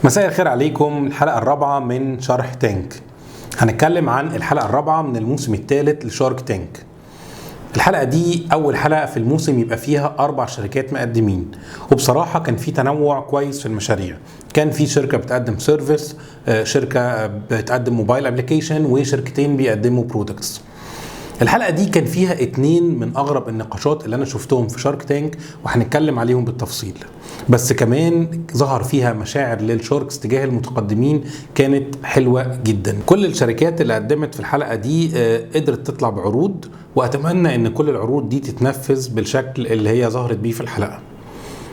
مساء الخير عليكم. الحلقة الرابعة من شرح تانك. هنتكلم عن الحلقة الرابعة من الموسم الثالث لشارك تانك. الحلقة دي أول حلقة في الموسم يبقى فيها 4 شركات مقدمين، وبصراحة كان في تنوع كويس في المشاريع. كان في شركة بتقدم سيرفيس، شركة بتقدم موبايل ابليكيشن، وشركتين بيقدموا برودكتس. الحلقة دي كان فيها 2 من أغرب النقاشات اللي أنا شفتهم في شارك تانك، وهنتكلم عليهم بالتفصيل. بس كمان ظهر فيها مشاعر للشاركس تجاه المتقدمين كانت حلوة جدا. كل الشركات اللي قدمت في الحلقة دي قدرت تطلع بعروض، وأتمنى أن كل العروض دي تتنفذ بالشكل اللي هي ظهرت بيه في الحلقة.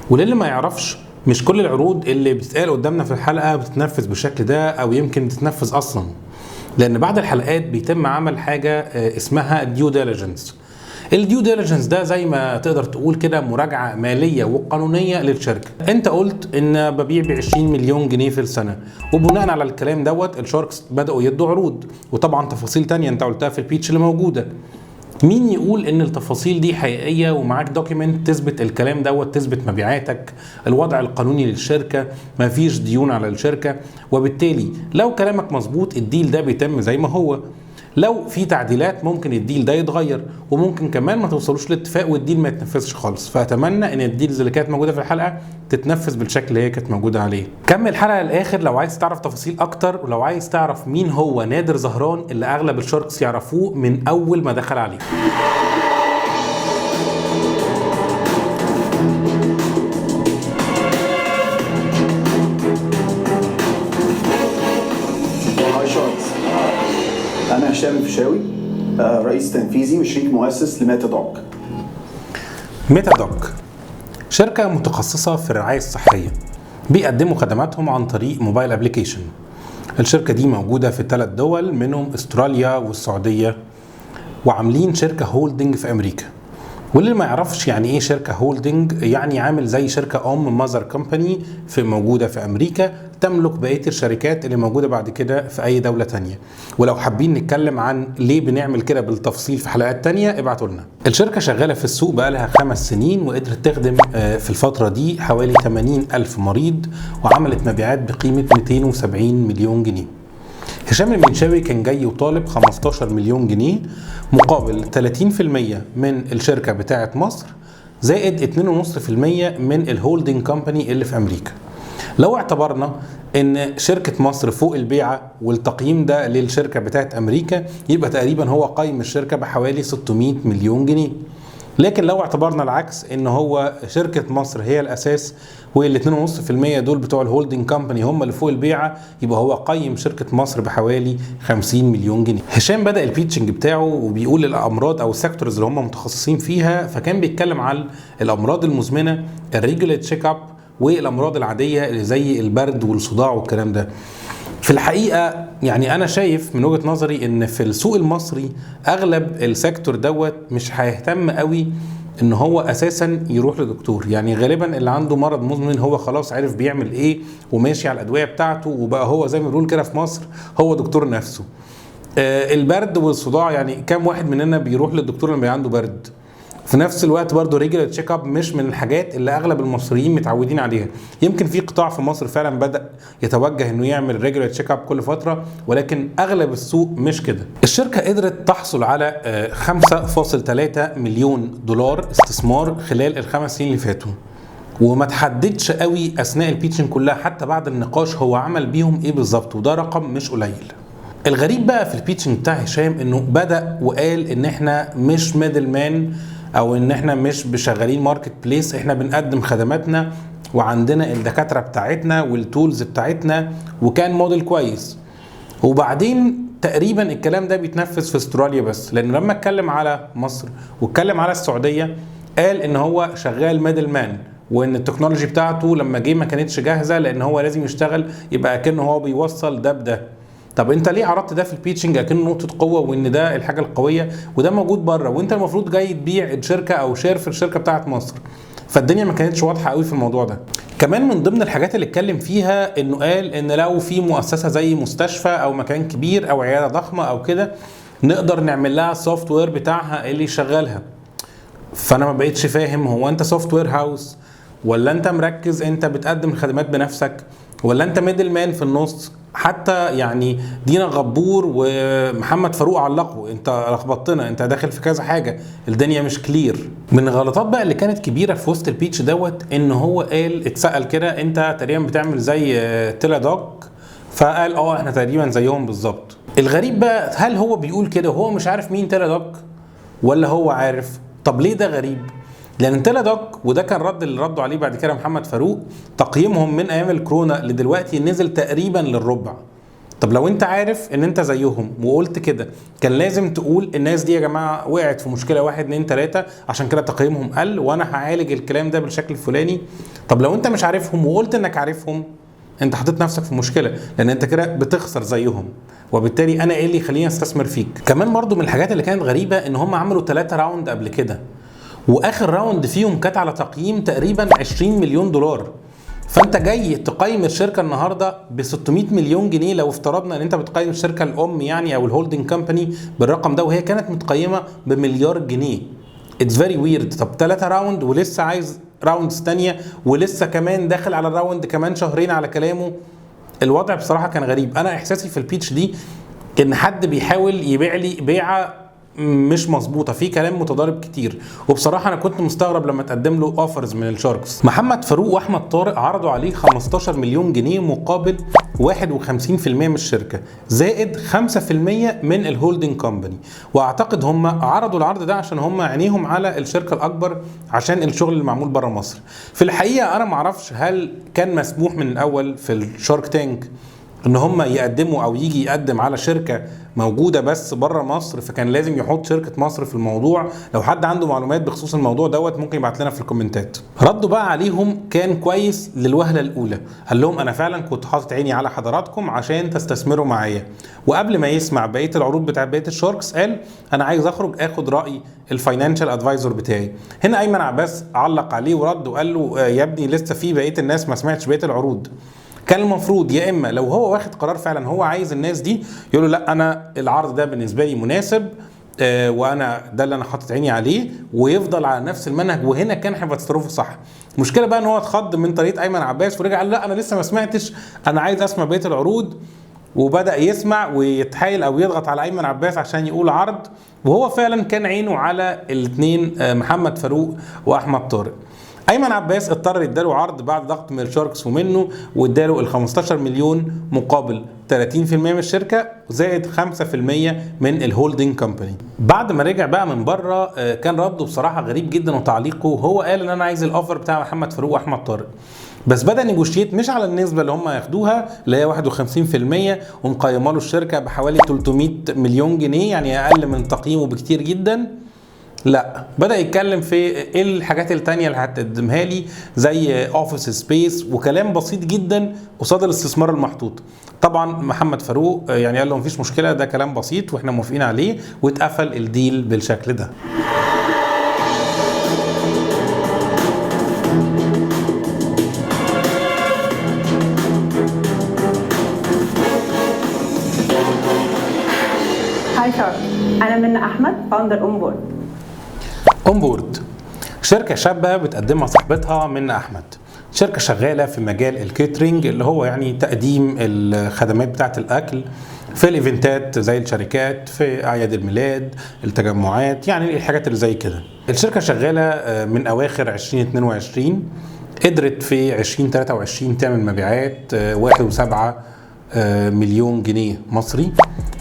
وللي ما يعرفش، مش كل العروض اللي بتتقال قدامنا في الحلقة بتتنفذ بالشكل ده، أو يمكن تتنفذ أصلا، لأن بعد الحلقات بيتم عمل حاجة اسمها ديو ديليجنس. الديو ديليجنس ده زي ما تقدر تقول كده مراجعة مالية وقانونية للشركة. انت قلت ان ببيع ب20 مليون جنيه في السنة، وبناء على الكلام دوت الشاركس بدأوا يدوا عروض، وطبعا تفاصيل تانية انت قلتها في البيتش اللي موجودة. مين يقول ان التفاصيل دي حقيقية ومعاك دوكيمنت تثبت الكلام دوت، تثبت مبيعاتك، الوضع القانوني للشركة، مفيش ديون على الشركة، وبالتالي لو كلامك مظبوط الديل ده بيتم زي ما هو. لو في تعديلات ممكن الديل ده يتغير، وممكن كمان ما توصلوش لاتفاق والديل ما يتنفذش خالص. فاتمنى ان الديلز اللي كانت موجوده في الحلقه تتنفذ بالشكل اللي هي كانت موجوده عليه. كمل الحلقه للاخر لو عايز تعرف تفاصيل اكتر، ولو عايز تعرف مين هو نادر زهران اللي اغلب الشاركس يعرفوه من اول ما دخل عليه. أنا هشام الفيشاوي، رئيس تنفيذي وشريك مؤسس لميتا دوك. ميتا دوك شركة متخصصة في الرعاية الصحية، بيقدموا خدماتهم عن طريق موبايل ابليكيشن. الشركة دي موجودة في 3 دول منهم استراليا والسعودية، وعاملين شركة هولدنج في أمريكا. واللي ما يعرفش يعني ايه شركة هولدنج، يعني عامل زي شركة ماذر كومباني في موجودة في أمريكا تملك بقية الشركات اللي موجودة بعد كده في أي دولة تانية. ولو حابين نتكلم عن ليه بنعمل كده بالتفصيل في حلقات تانية ابعتوا لنا. الشركة شغالة في السوق بقالها 5 سنين، وقدرت تخدم في الفترة دي حوالي 80 ألف مريض، وعملت مبيعات بقيمة 270 مليون جنيه. هشام المنشاوي كان جاي وطالب 15 مليون جنيه مقابل 30% من الشركة بتاعة مصر، زائد 2.5% من الهولدنج كومباني اللي في أمريكا. لو اعتبرنا ان شركة مصر فوق البيعة والتقييم ده للشركة بتاعة أمريكا، يبقى تقريبا هو قيم الشركة بحوالي 600 مليون جنيه. لكن لو اعتبرنا العكس، ان هو شركة مصر هي الاساس، وال 2.5% دول بتوع الهولدنج كومباني هم اللي فوق البيعة، يبقى هو قيم شركة مصر بحوالي 50 مليون جنيه. هشام بدأ البيتشنج بتاعه وبيقول الامراض او السيكتورز اللي هم متخصصين فيها، فكان بيتكلم على الامراض المزمنة، الريجولار تشيك اب، والامراض العادية اللي زي البرد والصداع والكلام ده. في الحقيقة يعني أنا شايف من وجهة نظري إن في السوق المصري أغلب السيكتور دوت مش هيهتم قوي إن هو أساسا يروح لدكتور. يعني غالبا اللي عنده مرض مزمن هو خلاص عارف بيعمل إيه وماشي على الأدوية بتاعته، وبقى هو زي ما بنقول كده في مصر هو دكتور نفسه. البرد والصداع، يعني كام واحد مننا بيروح للدكتور لما عنده برد؟ في نفس الوقت برضو ريجولار تشيك اب مش من الحاجات اللي اغلب المصريين متعودين عليها. يمكن في قطاع في مصر فعلا بدأ يتوجه انه يعمل ريجولار تشيك اب كل فتره، ولكن اغلب السوق مش كده. الشركه قدرت تحصل على 5.3 مليون دولار استثمار خلال ال5 سنين اللي فاتوا، وما تحددش قوي اثناء البيتشن كلها حتى بعد النقاش هو عمل بيهم ايه بالظبط، وده رقم مش قليل. الغريب بقى في البيتشنج بتاع هشام انه بدأ وقال ان احنا مش ميدل مان، او ان احنا مش بشغالين ماركت بليس، احنا بنقدم خدماتنا وعندنا الدكاترة بتاعتنا والتولز بتاعتنا، وكان موديل كويس. وبعدين تقريبا الكلام ده بيتنفذ في استراليا بس، لانه لما اتكلم على مصر واتكلم على السعودية قال ان هو شغال ميدل مان، وان التكنولوجي بتاعته لما جه ما كانتش جاهزة، لان هو لازم يشتغل يبقى كأنه هو بيوصل ده بده. طب انت ليه عرضت ده في البيتشنج اكنه نقطه قوه وان ده الحاجه القويه وده موجود بره، وانت المفروض جاي تبيع الشركه او شير في الشركه بتاعت مصر؟ فالدنيا ما كانتش واضحه قوي في الموضوع ده. كمان من ضمن الحاجات اللي اتكلم فيها انه قال ان لو في مؤسسه زي مستشفى او مكان كبير او عياده ضخمه او كده نقدر نعمل لها السوفت وير بتاعها اللي يشغلها. فانا ما بقيتش فاهم، هو انت سوفت وير هاوس ولا انت مركز انت بتقدم الخدمات بنفسك ولا انت ميدل مان في النص؟ حتى يعني دينا غبور ومحمد فاروق علقوا انت لخبطتنا، انت داخل في كذا حاجه، الدنيا مش كلير. من الغلطات بقى اللي كانت كبيره في وسط البيتش دوت ان هو قال اتسال كده انت تقريبا بتعمل زي تيلا دوك، فقال احنا تقريبا زيهم بالظبط. الغريب بقى هل هو بيقول كده وهو مش عارف مين تيلا دوك ولا هو عارف؟ طب ليه ده غريب؟ لان تيلا دوك، وده كان رد اللي ردوا عليه بعد كده محمد فاروق، تقييمهم من ايام الكورونا لدلوقتي نزل تقريبا للربع. طب لو انت عارف ان انت زيهم وقلت كده كان لازم تقول الناس دي يا جماعه وقعت في مشكله 1 2 3 عشان كده تقييمهم قل وانا هعالج الكلام ده بالشكل الفلاني. طب لو انت مش عارفهم وقلت انك عارفهم انت حطيت نفسك في مشكله، لان انت كده بتخسر زيهم، وبالتالي انا ايه اللي يخليني استثمر فيك؟ كمان برضو من الحاجات اللي كانت غريبه ان هم عملوا 3 راوند قبل كده، واخر راوند فيهم كانت على تقييم تقريبا 20 مليون دولار. فانت جاي تقيم الشركه النهارده ب 600 مليون جنيه لو افترضنا ان انت بتقيم الشركه الام يعني او الهولدنج كامباني بالرقم ده، وهي كانت متقيمه بمليار جنيه. اتس فيري ويرد. طب 3 راوند ولسه عايز راوندز ثانيه ولسه كمان داخل على الراوند كمان شهرين على كلامه. الوضع بصراحه كان غريب. انا احساسي في البيتش دي ان حد بيحاول يبيع لي بيعه مش مظبوطه، في كلام متضارب كتير، وبصراحه انا كنت مستغرب لما تقدم له اوفرز من الشاركس. محمد فاروق واحمد طارق عرضوا عليه 15 مليون جنيه مقابل 51% من الشركه زائد 5% من الهولدنج كومباني، واعتقد هم عرضوا العرض ده عشان هم عينيهم على الشركه الاكبر عشان الشغل اللي معمول بره مصر. في الحقيقه انا معرفش هل كان مسموح من الاول في الشارك تانك ان هم يقدموا او يجي يقدم على شركه موجوده بس بره مصر، فكان لازم يحط شركه مصر في الموضوع. لو حد عنده معلومات بخصوص الموضوع دوت ممكن يبعت لنا في الكومنتات. ردوا بقى عليهم كان كويس للوهله الاولى، قال لهم انا فعلا كنت حاطط عيني على حضراتكم عشان تستثمروا معايا، وقبل ما يسمع بقيه العروض بتاعت بقيه الشاركس قال انا عايز اخرج اخد راي الفاينانشال ادفايزر بتاعي. هنا ايمن عباس علق عليه ورد وقال له يا ابني لسه في بقيه الناس ما سمعتش بقيه العروض. كان المفروض يا اما لو هو واخد قرار فعلا هو عايز الناس دي يقول له لا انا العرض ده بالنسبه لي مناسب وانا ده اللي انا حاطط عيني عليه، ويفضل على نفس المنهج، وهنا كان هيبقى تصرفه صح. المشكله بقى ان هو اتخض من طريقه ايمن عباس ورجع قال لا انا لسه ما سمعتش، انا عايز اسمع بقيه العروض، وبدا يسمع ويتحايل او يضغط على ايمن عباس عشان يقول عرض، وهو فعلا كان عينه على الاثنين محمد فاروق واحمد طارق. ايمن عباس اضطر يداله عرض بعد ضغط من الشاركس ومنه، واداله ال 15 مليون مقابل 30% من الشركه زائد 5% من الهولدنج كومباني. بعد ما رجع بقى من بره كان رده بصراحه غريب جدا، وتعليقه هو قال ان انا عايز الاوفر بتاع محمد فاروق واحمد طارق، بس بدا نيجوشيت مش على النسبه اللي هم ياخدوها اللي هي 51%، ومقيمه له الشركه بحوالي 300 مليون جنيه يعني اقل من تقييمه بكتير جدا. لا، بدأ يتكلم في ايه الحاجات التانية اللي هتقدمها لي زي اوفيس سبيس وكلام بسيط جدا قصاد الاستثمار المحطوط. طبعا محمد فاروق يعني قال له مفيش مشكلة، ده كلام بسيط واحنا موافقين عليه، واتقفل الديل بالشكل ده. هاي شارك، أنا منى أحمد فاوندر أونبورد. أونبورد شركة شابة بتقدمها صاحبتها منى أحمد، شركة شغالة في مجال الكيترينج اللي هو يعني تقديم الخدمات بتاعة الأكل في الإيفنتات زي الشركات، في أعياد الميلاد، التجمعات، يعني الحاجات اللي زي كده. الشركة شغالة من أواخر 2022، قدرت في 2023 تعمل مبيعات 1.7 مليون جنيه مصري،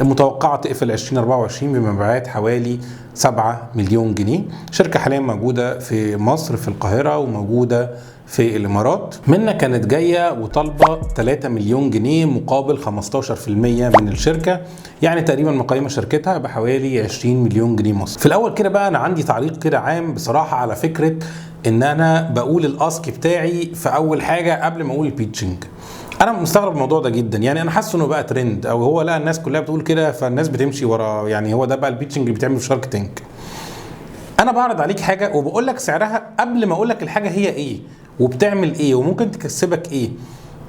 المتوقعة تقفل 2024 بمبيعات حوالي 7 مليون جنيه. شركة حاليا موجودة في مصر في القاهرة وموجودة في الإمارات. منى كانت جاية وطالبة 3 مليون جنيه مقابل 15% من الشركة، يعني تقريبا مقيمة شركتها بحوالي 20 مليون جنيه مصري. في الأول كده بقى أنا عندي تعليق كده عام بصراحة على فكرة إن أنا بقول الأسك بتاعي في أول حاجة قبل ما أقول البيتشنج. انا مستغرب الموضوع ده جدا، يعني انا حاسس انه بقى ترند، او هو لا الناس كلها بتقول كده فالناس بتمشي ورا، يعني هو ده بقى البيتشنج اللي بيتعمل في شارك تانك. انا بعرض عليك حاجه وبقول لك سعرها قبل ما اقول لك الحاجه هي ايه وبتعمل ايه وممكن تكسبك ايه.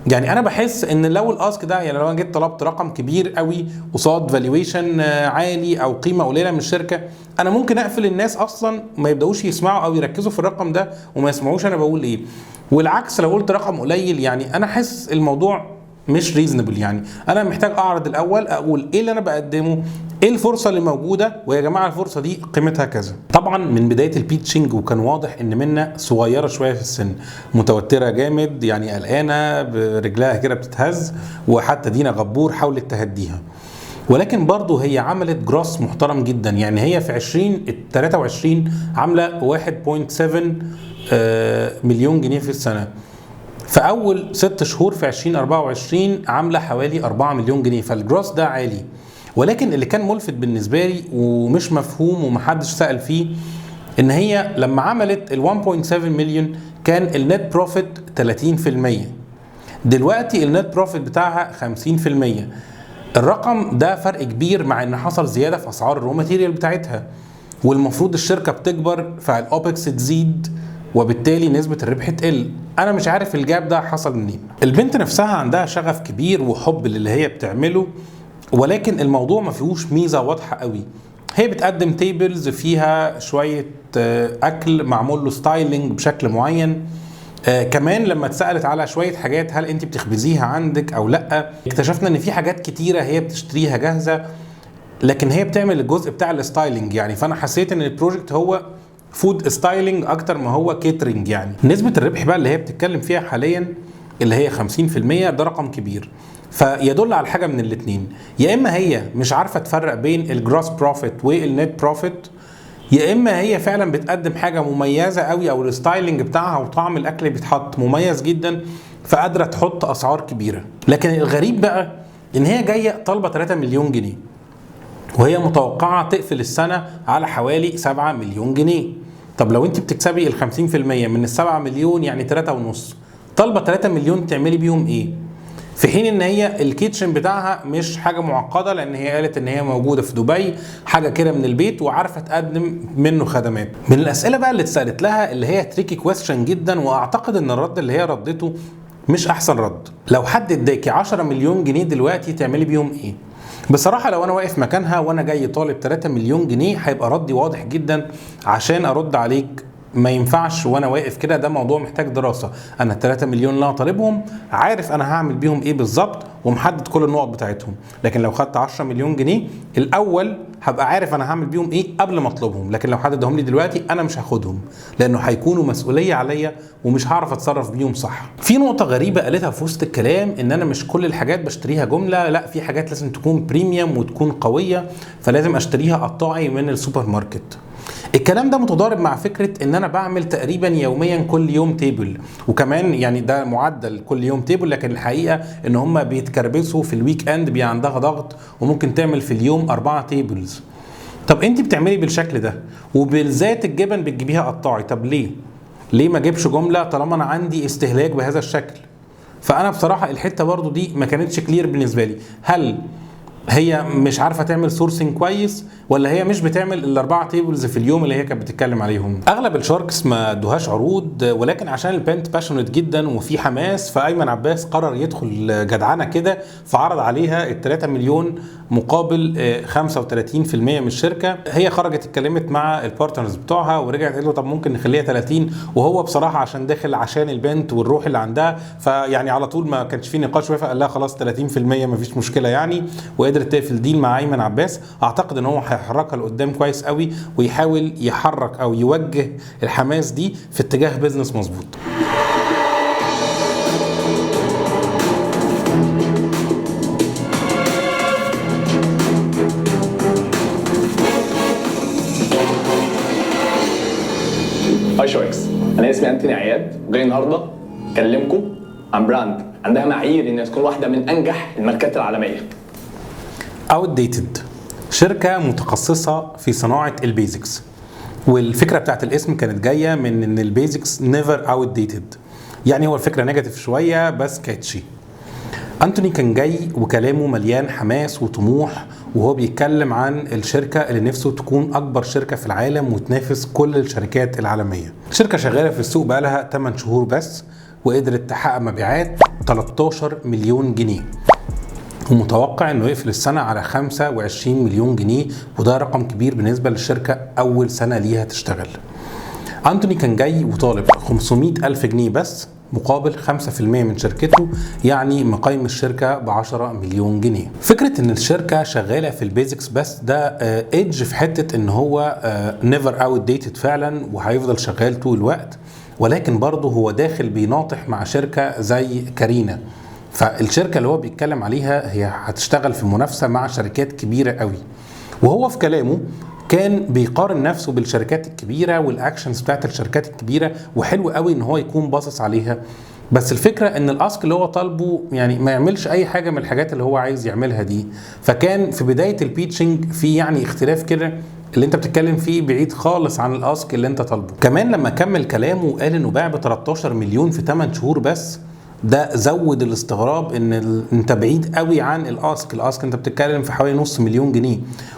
يعني انا بحس ان لو الاسك ده، يعني لو انا جيت طلبت رقم كبير قوي قصاد فالويشن عالي او قيمه قليله من الشركه، انا ممكن اقفل الناس اصلا ما يبداوش يسمعوا او يركزوا في الرقم ده وما يسمعوش انا بقول ايه. والعكس لو قلت رقم قليل، يعني انا حاسس الموضوع مش ريزنبل. يعني انا محتاج اعرض الاول، اقول ايه اللي انا بقدمه، ايه الفرصه اللي موجوده، ويا جماعه الفرصه دي قيمتها كذا. طبعا من بدايه البيتشنج وكان واضح ان منا صغيره شويه في السن، متوتره جامد، يعني قلقانه برجلها كده بتتهز، وحتى دينا غبور حاولت تهديها. ولكن برضه هي عملت جروس محترم جدا. يعني هي في 2023 عامله 1.7 مليون جنيه في السنه. في اول 6 شهور في 2024 عامله حوالي 4 مليون جنيه، فالجروس ده عالي. ولكن اللي كان ملفت بالنسبه لي ومش مفهوم ومحدش سأل فيه، ان هي لما عملت ال 1.7 مليون كان النت بروفيت 30%، دلوقتي النت بروفيت بتاعها 50%. الرقم ده فرق كبير، مع ان حصل زياده في اسعار الرو ماتيريال بتاعتها، والمفروض الشركه بتكبر فالاوبكس تزيد وبالتالي نسبه الربح تقل. انا مش عارف الجاب ده حصل منين. البنت نفسها عندها شغف كبير وحب للي هي بتعمله، ولكن الموضوع ما فيهوش ميزه واضحه قوي. هي بتقدم تيبلز فيها شويه اكل معمول له ستايلينج بشكل معين. كمان لما اتسالت على شويه حاجات هل انت بتخبزيها عندك او لا، اكتشفنا ان في حاجات كتيره هي بتشتريها جاهزه، لكن هي بتعمل الجزء بتاع الستايلينج. يعني فانا حسيت ان البروجكت هو فود ستايلينج اكتر ما هو كيترينج. يعني نسبه الربح بقى اللي هي بتتكلم فيها حاليا اللي هي 50%، ده رقم كبير. فيدل على حاجه من الاثنين، يا اما هي مش عارفه تفرق بين الجروس بروفيت والنت بروفيت، يا اما هي فعلا بتقدم حاجه مميزه قوي او الستايلينج بتاعها وطعم الاكل اللي بيتحط مميز جدا فقادره تحط اسعار كبيره. لكن الغريب بقى ان هي جايه طالبه 3 مليون جنيه وهي متوقعه تقفل السنه على حوالي 7 مليون جنيه. طب لو انت بتكسبي ال 50% من ال 7 مليون يعني 3.5، طالبه 3 مليون تعملي بيهم ايه؟ في حين ان هي الكيتشن بتاعها مش حاجه معقده، لان هي قالت ان هي موجوده في دبي، حاجه كده من البيت وعارفه تقدم منه خدمات. من الاسئله بقى اللي اتسالت لها اللي هي تريكي كويستشن جدا، واعتقد ان الرد اللي هي ردته مش احسن رد. لو حد اداكي 10 مليون جنيه دلوقتي تعملي بيهم ايه؟ بصراحه لو انا واقف مكانها وانا جاي طالب 3 مليون جنيه هيبقى ردي واضح جدا عشان ارد عليك. ما ينفعش وانا واقف كده، ده موضوع محتاج دراسه. انا ال 3 مليون اللي انا طالبهم عارف انا هعمل بيهم ايه بالظبط ومحدد كل النقط بتاعتهم. لكن لو خدت 10 مليون جنيه الاول هبقى عارف انا هعمل بيهم ايه قبل ما اطلبهم، لكن لو حد اداهم لي دلوقتي انا مش هاخدهم لانه هيكونوا مسؤوليه عليا ومش هعرف اتصرف بيهم صح. في نقطه غريبه قالتها في وسط الكلام، ان انا مش كل الحاجات بشتريها جمله، لا في حاجات لازم تكون بريميوم وتكون قويه فلازم اشتريها قطاعي من السوبر ماركت. الكلام ده متضارب مع فكره ان انا بعمل تقريبا يوميا كل يوم تيبل، وكمان يعني ده معدل كل يوم تيبل، لكن الحقيقه ان هم بيتكربسوا في الويك اند، بيبقى عندها ضغط وممكن تعمل في اليوم 4 تيبلز. طب انت بتعملي بالشكل ده وبالذات الجبن بتجيبيها قطاعي، طب ليه ما اجيبش جمله طالما انا عندي استهلاك بهذا الشكل؟ فانا بصراحه الحته برضو دي ما كانتش كلير بالنسبه لي. هل هي مش عارفه تعمل سورسنج كويس، ولا هي مش بتعمل ال4 تيبلز في اليوم اللي هي كانت بتتكلم عليهم؟ اغلب الشاركس ما ادوهاش عروض، ولكن عشان البنت باشونت جدا وفي حماس فايمن عباس قرر يدخل جدعنه كده، فعرض عليها ال 3 مليون مقابل 35% من الشركه. هي خرجت اتكلمت مع البارتنرز بتوعها ورجعت قالت له طب ممكن نخليها 30، وهو بصراحه عشان داخل عشان البنت والروح اللي عندها فيعني على طول ما كانش في نقاش، وافق قال لها خلاص 30% مفيش مشكله يعني، وقدرت تقفل ديل مع ايمن عباس. اعتقد ان هو هيحركها لقدام كويس قوي ويحاول يحرك او يوجه الحماس دي في اتجاه بيزنس مظبوط. هاي شاركس، انا اسمي انتوني عياد وجاي النهارده اكلمكم عن براند عندها معايير انها تكون واحده من انجح الماركات العالميه. Outdated شركه متخصصه في صناعه البيزكس، والفكره بتاعت الاسم كانت جايه من ان البيزكس نيفر outdated، يعني هو الفكره نيجاتيف شويه بس كاتشي. أنتوني كان جاي وكلامه مليان حماس وطموح، وهو بيتكلم عن الشركة اللي نفسه تكون أكبر شركة في العالم وتنافس كل الشركات العالمية. الشركة شغالة في السوق بقالها 8 شهور بس، وقدرت تحقق مبيعات 13 مليون جنيه، ومتوقع انه يقفل السنة على 25 مليون جنيه، وده رقم كبير بالنسبة للشركة أول سنة ليها تشتغل. أنتوني كان جاي وطالب 500 ألف جنيه بس مقابل 5% من شركته، يعني مقايم الشركة ب10 مليون جنيه. فكرة ان الشركة شغالة في البيزكس بس ده ايدج في حتة ان هو نيفر اوت ديتد فعلا، وهيفضل شغال طول الوقت، ولكن برضه هو داخل بيناطح مع شركة زي كارينا. فالشركة اللي هو بيتكلم عليها هي هتشتغل في منافسة مع شركات كبيرة قوي، وهو في كلامه كان بيقارن نفسه بالشركات الكبيرة والاكشنز بتاعت الشركات الكبيرة، وحلو قوي ان هو يكون باصص عليها. بس الفكرة ان الاسك اللي هو طالبه يعني ما يعملش اي حاجة من الحاجات اللي هو عايز يعملها دي، فكان في بداية البيتشنج في يعني اختلاف كده اللي انت بتتكلم فيه بعيد خالص عن الاسك اللي انت طالبه. كمان لما كمل كلامه وقال انه باع ب 13 مليون في 8 شهور بس، ده زود الاستغراب ان انت بعيد قوي عن الاسك انت بتتكلم في حوالي نص مليون جنيه،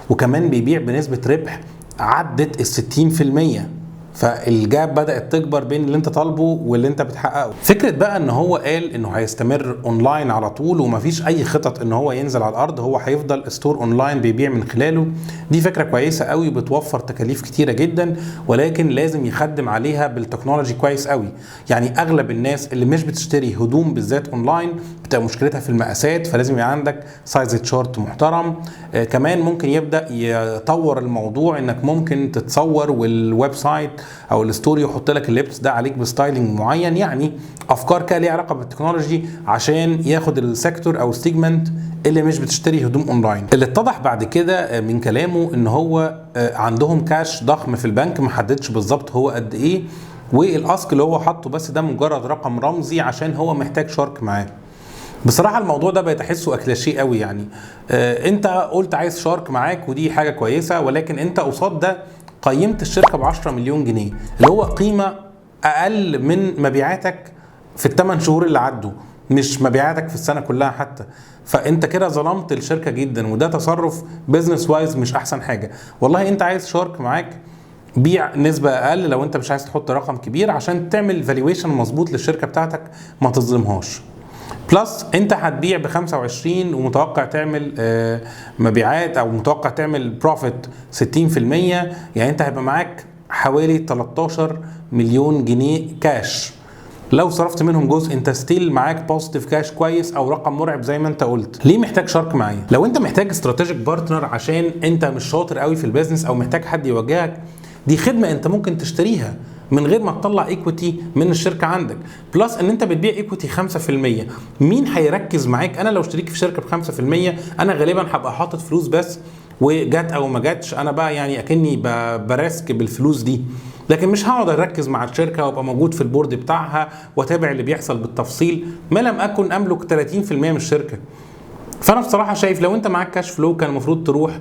وكمان بيبيع بنسبة ربح عدت 60%. فالجاب بدأت تكبر بين اللي انت طالبه واللي انت بتحققه. فكرة بقى ان هو قال انه هيستمر اونلاين على طول ومفيش اي خطط ان هو ينزل على الارض، هو هيفضل ستور اونلاين بيبيع من خلاله. دي فكرة كويسة قوي، بتوفر تكاليف كتيرة جدا، ولكن لازم يخدم عليها بالتكنولوجي كويس قوي. يعني اغلب الناس اللي مش بتشتري هدوم بالذات اونلاين بتبقى مشكلتها في المقاسات، فلازم يبقى عندك سايز تشارت محترم. كمان ممكن يبدأ يطور الموضوع انك ممكن تتصور والويب سايت او الستوري يحط لك اللبس ده عليك بستايلنج معين، يعني افكار كده ليها علاقه بالتكنولوجي عشان ياخد السيكتور او السيجمنت اللي مش بتشتري هدوم اونلاين. اللي اتضح بعد كده من كلامه ان هو عندهم كاش ضخم في البنك، ما حددش بالظبط هو قد ايه، والاسك اللي هو حاطه بس ده مجرد رقم رمزي عشان هو محتاج شارك معاه. بصراحة الموضوع ده بيتحسه اكلاشيه قوي، يعني انت قلت عايز شارك معاك ودي حاجة كويسة، ولكن انت قصاد ده قيمت الشركة ب10 مليون جنيه اللي هو قيمة اقل من مبيعاتك في ال8 شهور اللي عدوا، مش مبيعاتك في السنة كلها حتى. فانت كده ظلمت الشركة جدا، وده تصرف بيزنس وايز مش احسن حاجة. والله انت عايز شارك معاك بيع نسبة اقل لو انت مش عايز تحط رقم كبير عشان تعمل فالويشن مظبوط للشركة بتاعتك، ما تظلمهاش. بلس انت هتبيع ب25 ومتوقع تعمل مبيعات او متوقع تعمل بروفيت 60%، يعني انت هيبقى معاك حوالي 13 مليون جنيه كاش. لو صرفت منهم جزء انت ستيل معاك بوزيتيف كاش كويس او رقم مرعب زي ما انت قلت. ليه محتاج شارك معايا؟ لو انت محتاج استراتيجيك بارتنر عشان انت مش شاطر قوي في البيزنس او محتاج حد يوجهك، دي خدمة انت ممكن تشتريها من غير ما تطلع ايكويتي من الشركه عندك. بلس ان انت بتبيع ايكويتي 5%، مين هيركز معاك؟ انا لو اشتريك في شركه ب5% انا غالبا هبقى حاطط فلوس بس، وجات او ما جاتش انا بقى يعني اكني براسك بالفلوس دي، لكن مش هقعد اركز مع الشركه وابقى موجود في البورد بتاعها واتابع اللي بيحصل بالتفصيل ما لم اكن املك 30% من الشركه. فانا بصراحه شايف لو انت معاك كاش فلو كان المفروض تروح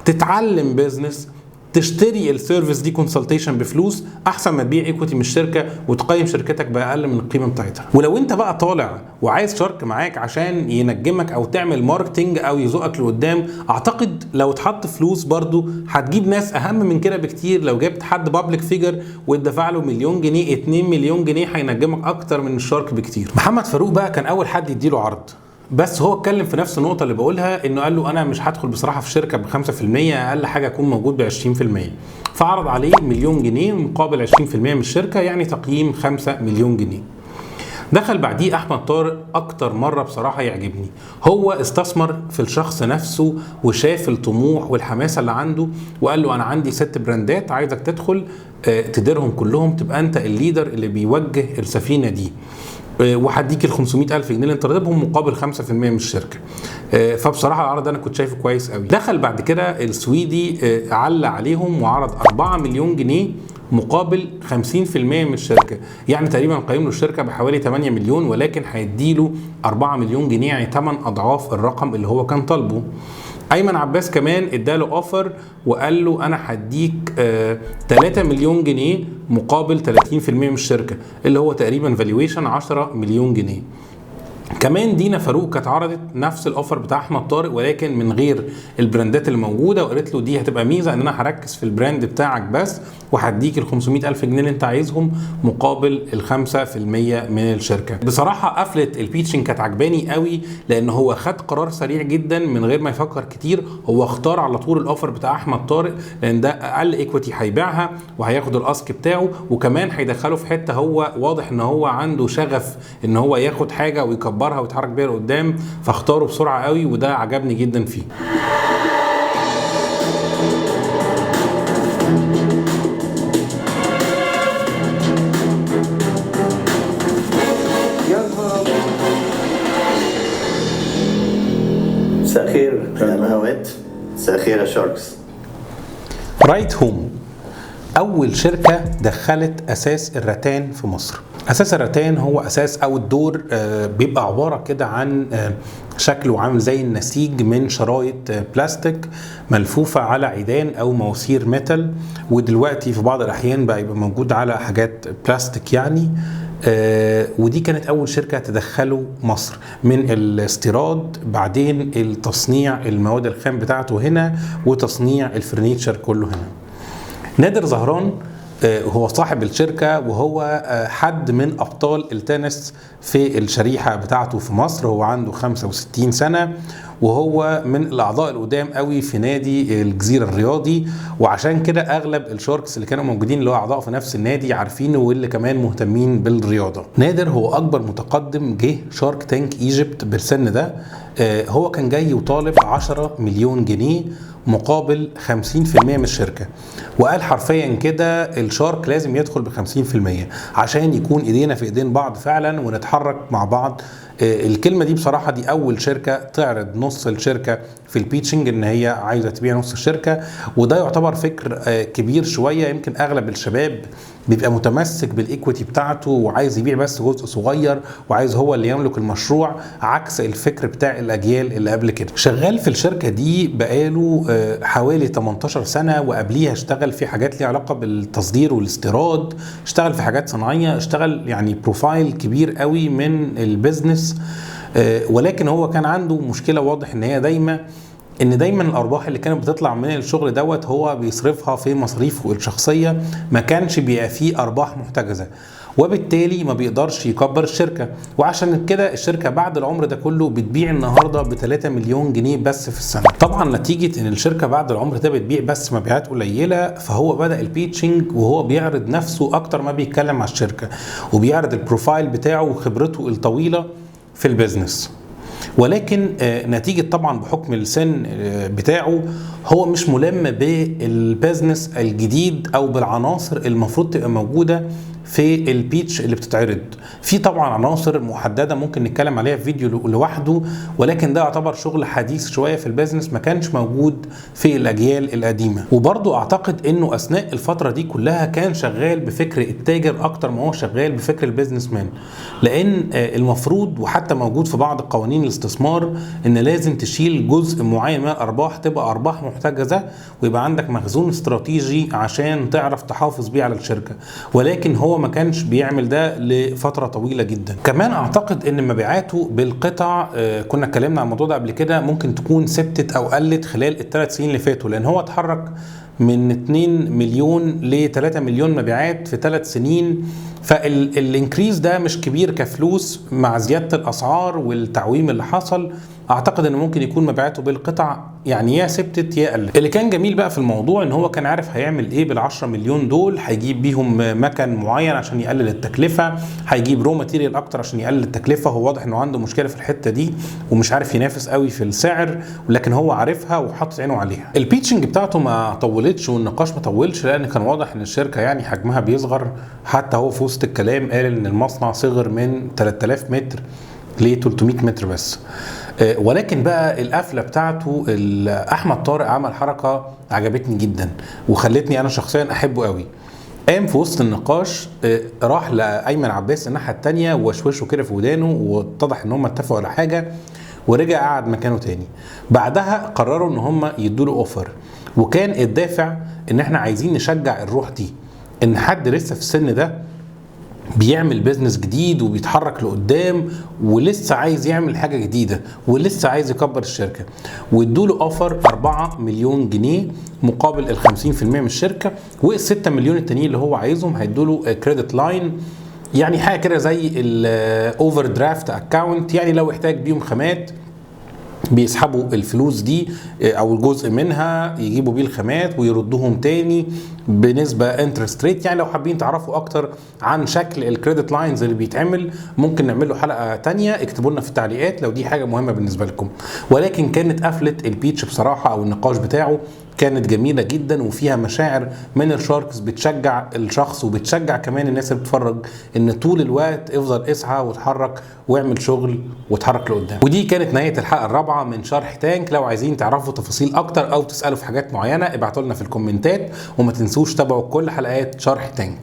تتعلم بيزنس، تشتري السيرفيس دي كونسلتيشن بفلوس، احسن ما تبيع ايكويتي من الشركه وتقيم شركتك باقل من القيمه بتاعتها. ولو انت بقى طالع وعايز شارك معاك عشان ينجمك او تعمل ماركتنج او يزقك لقدام، اعتقد لو اتحط فلوس برضو هتجيب ناس اهم من كده بكتير. لو جبت حد بابليك فيجر واتدفع له مليون جنيه 2 مليون جنيه هينجمك اكتر من الشارك بكتير. محمد فاروق بقى كان اول حد يديله عرض، بس هو اتكلم في نفس النقطة اللي بقولها، انه قال له انا مش هدخل بصراحة في شركة ب5%، اقل حاجة اكون موجود ب20%. فعرض عليه مليون جنيه مقابل 20% من الشركة، يعني تقييم 5 مليون جنيه. دخل بعديه احمد طارق اكتر مرة بصراحة يعجبني، هو استثمر في الشخص نفسه وشاف الطموح والحماسة اللي عنده، وقال له انا عندي 6 براندات عايزك تدخل تديرهم كلهم، تبقى انت الليدر اللي بيوجه السفينة دي، وهديك ال 500,000 جنيه اللي انت راتبهم مقابل 5% من الشركه. فبصراحه العرض انا كنت شايفه كويس قوي. دخل بعد كده السويدي علق عليهم وعرض 4 مليون جنيه مقابل 50% من الشركه، يعني تقريبا قيم له الشركه بحوالي 8 مليون، ولكن هيديله 4 مليون جنيه، يعني 8 اضعاف الرقم اللي هو كان طالبه. ايمن عباس كمان اداله اوفر وقال له انا هديك 3 مليون جنيه مقابل 30% من الشركه، اللي هو تقريبا فالويشن 10 مليون جنيه. كمان دينا فاروق كانت عرضت نفس الاوفر بتاع احمد طارق ولكن من غير البراندات اللي موجوده، وقالت له دي هتبقى ميزه ان انا هركز في البراند بتاعك بس، وهديك ال 500,000 جنيه اللي انت عايزهم مقابل ال 5% من الشركه. بصراحه قفله البيتشنج كانت عجباني قوي، لان هو خد قرار سريع جدا من غير ما يفكر كتير. هو اختار على طول الاوفر بتاع احمد طارق لان ده اقل ايكويتي هيبيعها وهياخد الاسك بتاعه، وكمان هيدخله في حته هو واضح ان هو عنده شغف ان هو ياخد حاجه ويكبرها ويتحرك بيها لقدام، فاختاره بسرعه قوي وده عجبني جدا فيه. مساء الخير يا مهوات، مساء الخير يا شاركس. رايت هوم أول شركة دخلت أساس الرتان في مصر. أساس الرتان هو أساس أو الدور بيبقى عبارة كده عن شكله عامل زي النسيج من شرايط بلاستيك ملفوفة على عيدان أو مواسير ميتال، ودلوقتي في بعض الأحيان بقى يبقى موجود على حاجات بلاستيك يعني. ودي كانت أول شركة تدخله مصر من الاستيراد، بعدين التصنيع المواد الخام بتاعته هنا، وتصنيع الفرنيتشر كله هنا. نادر زهران هو صاحب الشركة، وهو حد من أبطال التنس في الشريحة بتاعته في مصر. هو عنده 65 سنة، وهو من الأعضاء القدام قوي في نادي الجزيرة الرياضي، وعشان كده أغلب الشاركس اللي كانوا موجودين اللي هو أعضاء في نفس النادي عارفينه، واللي كمان مهتمين بالرياضة. نادر هو أكبر متقدم جه شارك تانك ايجيبت بالسن ده. هو كان جاي وطالب 10 مليون جنيه مقابل 50% من الشركة، وقال حرفيا كده الشارك لازم يدخل ب 50% عشان يكون ايدينا في ايدين بعض فعلا ونتحرك مع بعض. الكلمة دي بصراحة دي أول شركة تعرض نص الشركة في البيتشنج إن هي عايزة تبيع نص الشركة، وده يعتبر فكر كبير شوية. يمكن أغلب الشباب بيبقى متمسك بالإيكويتي بتاعته وعايز يبيع بس جزء صغير وعايز هو اللي يملك المشروع، عكس الفكر بتاع الأجيال اللي قبل كده. شغال في الشركة دي بقاله حوالي 18 سنة، وقبليها اشتغل في حاجات ليها علاقة بالتصدير والاستيراد، اشتغل في حاجات صناعية، اشتغل يعني بروفايل كبير قوي من البيزنس. ولكن هو كان عنده مشكلة واضح ان دايما الارباح اللي كانت بتطلع من الشغل دوت هو بيصرفها في مصاريفه الشخصيه، ما كانش بيبقى فيه ارباح محتجزه، وبالتالي ما بيقدرش يكبر الشركه. وعشان كده الشركه بعد العمر ده كله بتبيع النهارده ب 3 مليون جنيه بس في السنه. طبعا نتيجه ان الشركه بعد العمر ده بتبيع بس مبيعات قليله، فهو بدا البيتشنج وهو بيعرض نفسه اكتر ما بيتكلم على الشركه، وبيعرض البروفايل بتاعه وخبرته الطويله في البيزنس. ولكن نتيجة طبعا بحكم السن بتاعه هو مش ملم بالبيزنس الجديد او بالعناصر المفروض تبقى موجودة في البيتش اللي بتتعرض. في طبعا عناصر محددة ممكن نتكلم عليها في فيديو لوحده، ولكن ده يعتبر شغل حديث شوية في البيزنس ما كانش موجود في الأجيال القديمة. وبرضو أعتقد أنه أثناء الفترة دي كلها كان شغال بفكر التاجر أكتر ما هو شغال بفكر البيزنس مان، لأن المفروض وحتى موجود في بعض قوانين الاستثمار أن لازم تشيل جزء معين من الأرباح تبقى أرباح محتجزة، ويبقى عندك مخزون استراتيجي عشان تعرف تحافظ بيه على الشركة. ولكن هو ما كانش بيعمل ده لفترة طويلة جدا. كمان اعتقد ان مبيعاته بالقطع كنا اتكلمنا عن الموضوع ده قبل كده ممكن تكون ثبتت او قلت خلال الثلاث سنين اللي فاتوا، لان هو اتحرك من 2 مليون ل 3 مليون مبيعات في 3 سنين. فالانكريز ده مش كبير كفلوس مع زيادة الاسعار والتعويم اللي حصل. اعتقد ان ممكن يكون مبيعاته بالقطع يعني يا ثبتت يا قلت. اللي كان جميل بقى في الموضوع ان هو كان عارف هيعمل ايه بال10 مليون دول. هيجيب بيهم مكن معين عشان يقلل التكلفه، هيجيب رو ماتيريال اكتر عشان يقلل التكلفه. هو واضح انه عنده مشكله في الحته دي ومش عارف ينافس قوي في السعر، ولكن هو عارفها وحاطط عينه عليها. البيتشنج بتاعته ما طولتش والنقاش ما طولش، لان كان واضح ان الشركه يعني حجمها بيصغر. حتى هو في وسط الكلام قال ان المصنع صغر من 3000 متر ل 300 متر بس. ولكن بقى القفله بتاعته احمد طارق عمل حركه عجبتني جدا وخلتني انا شخصيا احبه قوي. قام في وسط النقاش راح لايمن عباس الناحيه الثانيه ووشوشه كده في ودانه، واتضح ان هم اتفقوا على حاجه، ورجع قعد مكانه تاني. بعدها قرروا ان هم يدوا له اوفر، وكان الدافع ان احنا عايزين نشجع الروح دي، ان حد لسه في السن ده بيعمل بيزنس جديد وبيتحرك لقدام ولسه عايز يعمل حاجه جديده ولسه عايز يكبر الشركه، وادوا له اوفر 4 مليون جنيه مقابل ال 50% من الشركه، وال6 مليون التانيين اللي هو عايزهم هيدوا له كريدت لاين، يعني حاجه كده زي الاوفر درافت اكاونت، يعني لو احتاج بيهم خامات بيسحبوا الفلوس دي او الجزء منها يجيبوا بيه الخامات ويردوهم تاني بنسبه انترست ريت. يعني لو حابين تعرفوا اكتر عن شكل الكريدت لاينز اللي بيتعمل ممكن نعمل له حلقه تانية، اكتبوا لنا في التعليقات لو دي حاجه مهمه بالنسبه لكم. ولكن كانت قفله البيتش بصراحه او النقاش بتاعه كانت جميله جدا وفيها مشاعر من الشاركس بتشجع الشخص وبتشجع كمان الناس اللي بتتفرج ان طول الوقت افضل اسعى وتحرك واعمل شغل وتحرك لقدام. ودي كانت نهايه الحلقه الرابعه من شرح تانك. لو عايزين تعرفوا تفاصيل اكتر او تسالوا في حاجات معينه ابعتوا لنا في الكومنتات، وما تنسوش تابعوا كل حلقات شرح تانك.